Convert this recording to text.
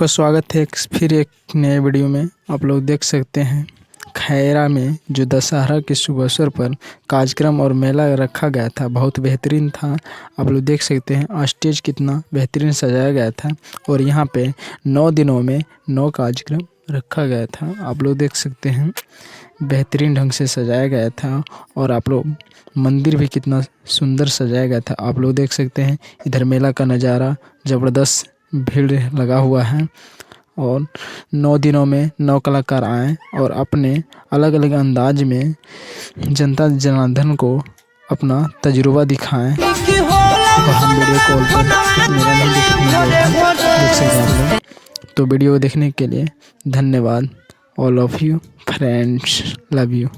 आपका स्वागत है फिर एक नए वीडियो में। आप लोग देख सकते हैं खैरा में जो दशहरा के शुभ अवसर पर कार्यक्रम और मेला रखा गया था, बहुत बेहतरीन था। आप लोग देख सकते हैं स्टेज कितना बेहतरीन सजाया गया था और यहाँ पे 9 दिनों में 9 कार्यक्रम रखा गया था। आप लोग देख सकते हैं बेहतरीन ढंग से सजाया गया था और आप लोग मंदिर भी कितना सुंदर सजाया गया था। आप लोग देख सकते हैं इधर मेला का नज़ारा ज़बरदस्त भीड़ लगा हुआ है और 9 दिनों में 9 कलाकार आए और अपने अलग अलग अंदाज में जनता जनार्दन को अपना तजुर्बा दिखाएं। और हम वीडियो कॉल पर मेरा नहीं देख सकते आप लोग। तो वीडियो देखने के लिए धन्यवाद। All of you friends, love you.